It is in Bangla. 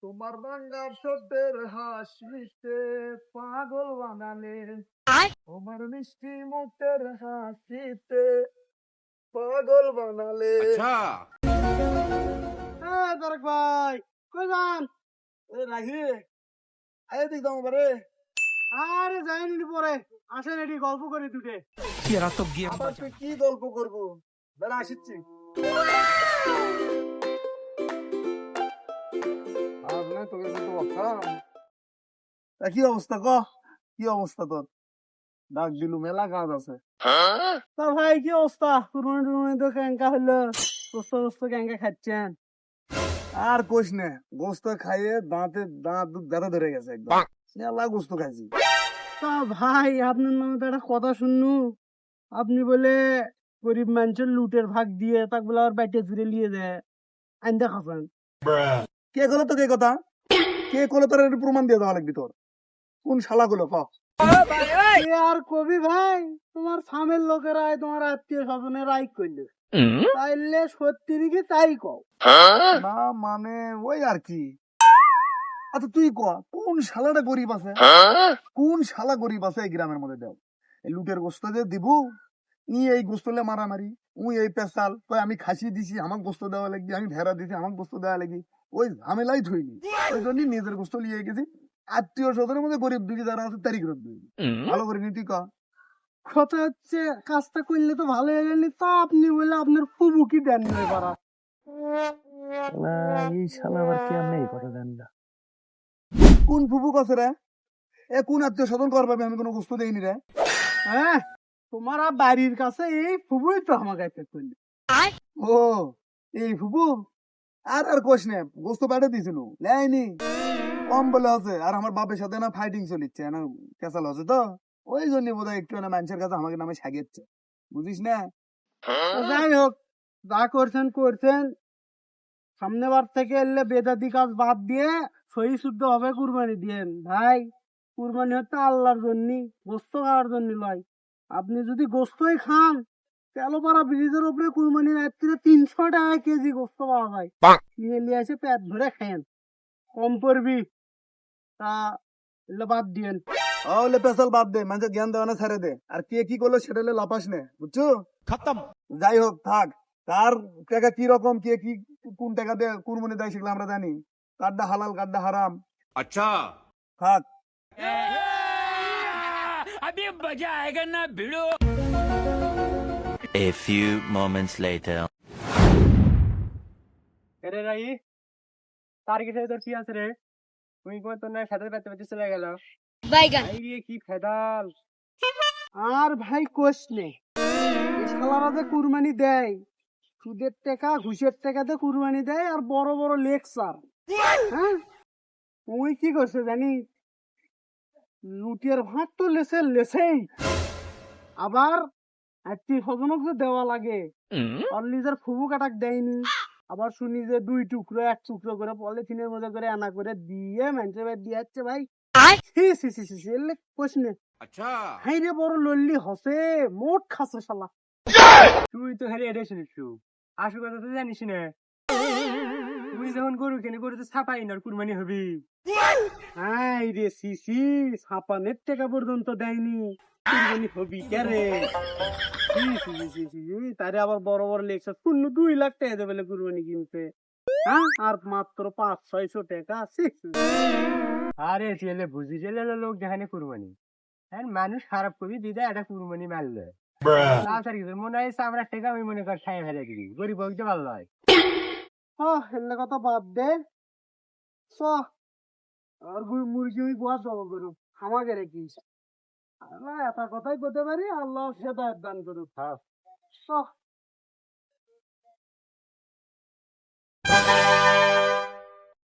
তোমার বাংলার শব্দের হাসিতে পাগল বানালে, তোমার মিষ্টি মুখের হাসিতে পাগল বানালে। अच्छा তারেক ভাই, কই যান? রাখি আয় দিক দাম পারে। আরে যাইনি পরে, আসেন এটি গল্প করে দুটে। আবার তুই কি গল্প করবো? বেলা আসিচ্ছি। আর না তোকে তো বলতাম। কি অবস্থা ক? কি অবস্থা তোর? ডাক দিলু, মেলা কাজ আছে। তা ভাই কি অবস্থা? কুরবানি টুরবানি তো ক্যাঙ্কা হইলো, গোস্ত গোস্ত ক্যাঙ্কা খাচ্ছেন? আর কোশ নে, গোস্ত খাইয়ে দাঁত ব্যথা ধরে গেছে একদম। মেলা গোস্ত খাইছি। তা ভাই আপনার নামে তো একটা কথা শুননু, আপনি বলে গরিব মানুষের লুটের ভাগ দিয়ে তাক বলে আর বাইটে ফিরে লিয়ে দেয় আইন্দা খাবেন। কে করলো তো কে কথা? কে করলো তোর একটু প্রমাণ দিয়ে দেওয়া লাগবে তোর। কোন শালা গুলো ক? আর কবি ভাই, তোমার সামের লোকেরা তোমার আত্মীয় স্বজনের রাইক করলে, তাইলে সত্যি নাকি তাই কও না, মানে ওই আর কি। আচ্ছা তুই ক, কোন শালাটা গরিব আছে? কোন শালা গরিব আছে এই গ্রামের মধ্যে? দেও এই লুটের গোস্ত যে দিব, ই এই গোস্তলে মারামারি, উই এই পেশাল কয় আমি খাসি দিছি আমার গোস্ত দেওয়া লাগবে, আমি ভেড়া দিছি আমার গোস্ত দেওয়া লাগবে। ওই ঝামেলাই থইনি, ওই জন্য নিজের গোস্ত লিয়ে গেছি। আত্মীয় স্বজনের মধ্যে গরিব দুটি যারা আছে তারিখ রোদ ভালো করে নীতি ক। কথা হচ্ছে কাজটা করলে তো ভালো হয়ে গেলি, তা আপনি বলে আপনার ফুবু কি দেন না পারা? এই শালা আবার কি আমি কথা দেন না? কোন ফুবু কছে রে? এ কোন আত্মীয় স্বজন করবে? আমি কোনো গোস্ত দেইনি রে। হ্যাঁ, তোমার বাড়ির কাছে এই ফুবুই তো আমাকে করলি। ও এই ফুবু, আর কোশ নে, গোস্ত পাঠিয়ে দিয়েছিল লেয়নি, কম বলে আছে। আর আমার বাপের সাথে না ফাইটিং চলিচ্ছে না, কেসাল আছে তো, ওই জন্য বোধ হয় একটু না মানুষের কাছে আমাকে নামে সাগেচ্ছে, বুঝিস না? যাই হোক, যা করছেন করছেন, সামনে বার থেকে এলে বেদাতি কাজ বাদ দিয়ে সহি শুদ্ধ হবে কুরবানি দিয়েন ভাই। কুরবানি হচ্ছে আল্লাহর জন্য, গোস্ত খাওয়ার জন্য লয়। আপনি যদি গোস্তই খান, তেলোপাড়া ব্রিজের উপরে কুরবানি রাত্রে 300 টাকা কেজি গোস্ত পাওয়া যায়, নিয়ে নিয়ে এসে পেট ভরে খেন, কম পড়বি। তা এলে বাদ দিয়েন। ওলে পেশাল বাদ দে, মানে জ্ঞান দেওয়া না ছেড়ে দে। আর কে কি করলো সেটা লাপাস নে, বুঝছো? খতম। যাই হোক থাক, কার টাকা কি রকম, কে কি কোন টাকা দিয়ে কুরবানি দেয় সেগুলো আমরা জানি। কারটা হালাল কারটা হারাম। अच्छा থাক। अभी मजा आएगा ना भिड़ो। A few moments later. এরে রাই, তার কি তোর কি আছে রে? তুই কই তোর না সাথে পেতে পেতে চলে গেল বাইগান। এই রে কি ফেদাল। আর ভাই কোশ নে, এই শালারা যে কুরবানি দেয়, সুদের টাকা ঘুষের টাকাতে কুরবানি দেয়, আর বড় বড় লেকচার। হ্যাঁ, তুই কি করছে জানি, লুটের ভাত তো লেসে লেসেই, আবার আত্মীয় স্বজনক যে দেওয়া লাগে, আর নিজের ফুবু কাটাক দেয়নি। আবার শুনি যে 2 টুকরো 1 টুকরো করে পলিথিনের মধ্যে করে আনা করে দিয়ে মানুষের দিয়ে যাচ্ছে ভাই। C C C C C, এলে কোশ নে। अच्छा হাই রে বড় লল্লি হসে, মোট খাসে শালা। তুই তো হেরে এটাই শুনিস, আসল কথা তো জানিস না। তুই যখন গরু কেনে, গরু তো ছাপাই না, কুরবানি হবি। হাই রে সিসি, ছাপানের টাকা পর্যন্ত দেয়নি, কুরবানি হবি কে রে? তারে আবার বড় বড় লেকচার, 2 লাখ টাকা দেবে কুরবানি কিনতে। হ্যাঁ, আর মাত্র 500-600 টাকা। আরে ছেলে বুঝি ছেলে লোক যেখানে কুরবানি, হ্যাঁ মানুষ খারাপ কবি দিদা একটা কুরবানি মারলো, মনে হয় আমরা টাকা আমি মনে কর খাই ফেলে দিবি, গরিব হোক যে ভালো হয়। এলে কথা বাদ দে, চ আর মুরগি ওই গোয়া জব করু, আমাকে রেখিস। আল্লাহ এত কথাই বলতে পারি, আল্লাহ সেটা দান করুক। চ।